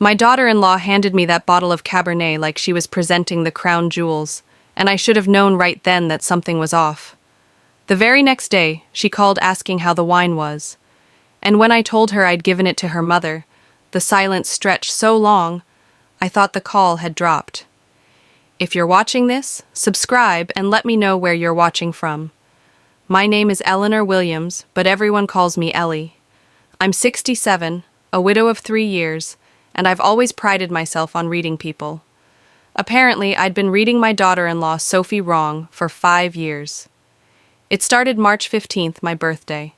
My daughter-in-law handed me that bottle of Cabernet like she was presenting the crown jewels, and I should have known right then that something was off. The very next day, she called asking how the wine was. And when I told her I'd given it to her mother, the silence stretched so long, I thought the call had dropped. If you're watching this, subscribe and let me know where you're watching from. My name is Eleanor Williams, but everyone calls me Ellie. I'm 67, a widow of 3 years, and I've always prided myself on reading people. Apparently, I'd been reading my daughter-in-law Sophie wrong for 5 years. It started March 15th, my birthday.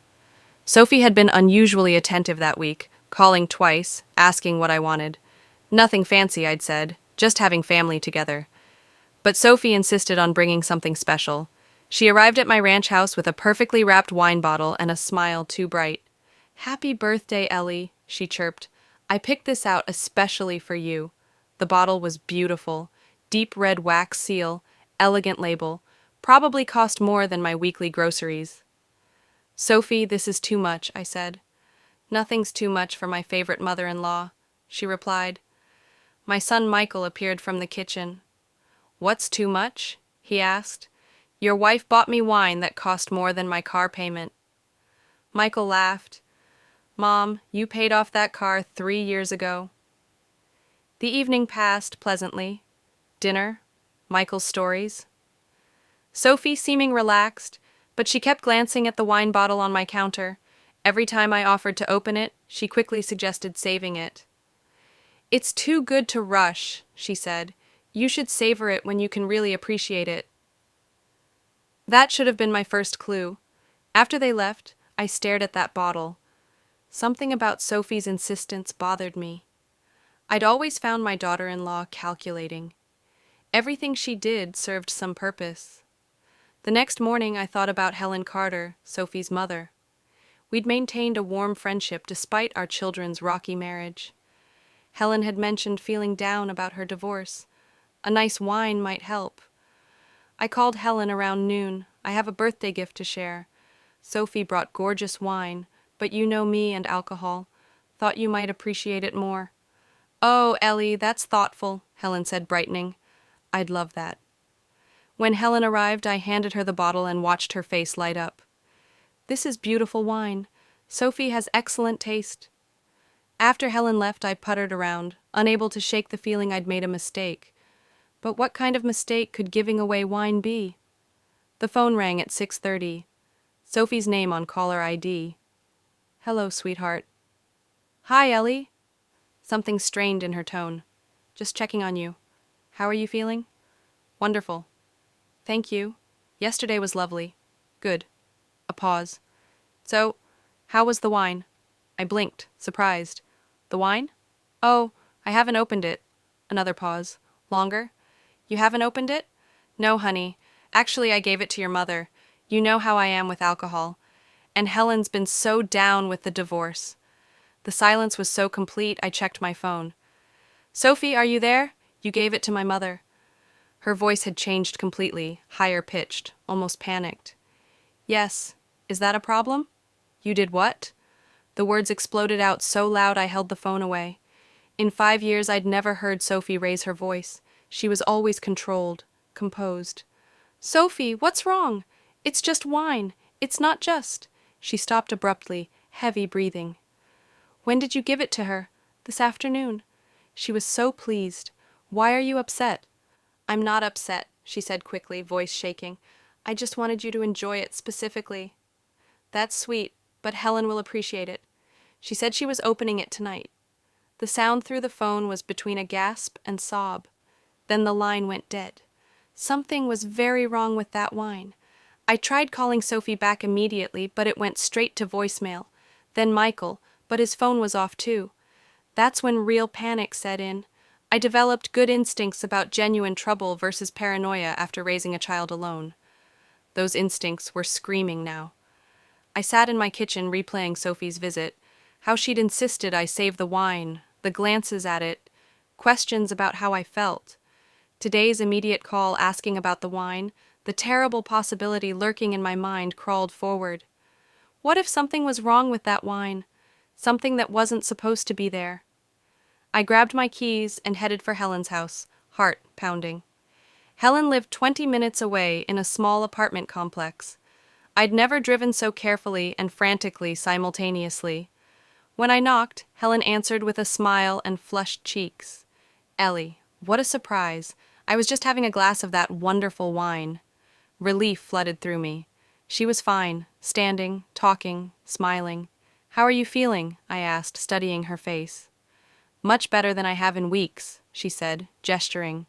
Sophie had been unusually attentive that week, calling twice, asking what I wanted. Nothing fancy, I'd said, just having family together. But Sophie insisted on bringing something special. She arrived at my ranch house with a perfectly wrapped wine bottle and a smile too bright. "Happy birthday, Ellie," she chirped. "I picked this out especially for you." The bottle was beautiful. Deep red wax seal, elegant label. Probably cost more than my weekly groceries. "Sophie, this is too much," I said. "Nothing's too much for my favorite mother-in-law," she replied. My son Michael appeared from the kitchen. "What's too much?" he asked. "Your wife bought me wine that cost more than my car payment." Michael laughed. "Mom, you paid off that car 3 years ago." The evening passed pleasantly. Dinner, Michael's stories. Sophie seeming relaxed, but she kept glancing at the wine bottle on my counter. Every time I offered to open it, she quickly suggested saving it. "It's too good to rush," she said. "You should savor it when you can really appreciate it." That should have been my first clue. After they left, I stared at that bottle. Something about Sophie's insistence bothered me. I'd always found my daughter-in-law calculating. Everything she did served some purpose. The next morning I thought about Helen Carter, Sophie's mother. We'd maintained a warm friendship despite our children's rocky marriage. Helen had mentioned feeling down about her divorce. A nice wine might help. I called Helen around noon. "I have a birthday gift to share. Sophie brought gorgeous wine, but you know me and alcohol. Thought you might appreciate it more." "Oh, Ellie, that's thoughtful," Helen said, brightening. "I'd love that." When Helen arrived, I handed her the bottle and watched her face light up. "This is beautiful wine. Sophie has excellent taste." After Helen left, I puttered around, unable to shake the feeling I'd made a mistake. But what kind of mistake could giving away wine be? The phone rang at 6:30. Sophie's name on caller ID. "Hello, sweetheart." "Hi, Ellie." Something strained in her tone. "Just checking on you. How are you feeling?" "Wonderful. Thank you. Yesterday was lovely." "Good." A pause. "So, how was the wine?" I blinked, surprised. "The wine? Oh, I haven't opened it." Another pause. "Longer? You haven't opened it?" "No, honey. Actually, I gave it to your mother. You know how I am with alcohol. And Helen's been so down with the divorce." The silence was so complete, I checked my phone. "Sophie, are you there? You gave it to my mother." Her voice had changed completely, higher pitched, almost panicked. "Yes. Is that a problem?" "You did what?" The words exploded out so loud I held the phone away. In 5 years I'd never heard Sophie raise her voice. She was always controlled, composed. "Sophie, what's wrong? It's just wine. It's not just..." She stopped abruptly, heavy breathing. "When did you give it to her?" "This afternoon." She was so pleased. "Why are you upset?" "I'm not upset," she said quickly, voice shaking. "I just wanted you to enjoy it specifically." "That's sweet, but Helen will appreciate it. She said she was opening it tonight." The sound through the phone was between a gasp and sob. Then the line went dead. Something was very wrong with that wine. I tried calling Sophie back immediately, but it went straight to voicemail. Then Michael, but his phone was off too. That's when real panic set in. I developed good instincts about genuine trouble versus paranoia after raising a child alone. Those instincts were screaming now. I sat in my kitchen replaying Sophie's visit, how she'd insisted I save the wine, the glances at it, questions about how I felt. Today's immediate call asking about the wine, the terrible possibility lurking in my mind crawled forward. What if something was wrong with that wine? Something that wasn't supposed to be there? I grabbed my keys and headed for Helen's house, heart pounding. Helen lived 20 minutes away in a small apartment complex. I'd never driven so carefully and frantically simultaneously. When I knocked, Helen answered with a smile and flushed cheeks. Ellie, what a surprise. I was just having a glass of that wonderful wine. Relief flooded through me. She was fine, standing, talking, smiling. How are you feeling? I asked, studying her face. Much better than I have in weeks, she said, gesturing.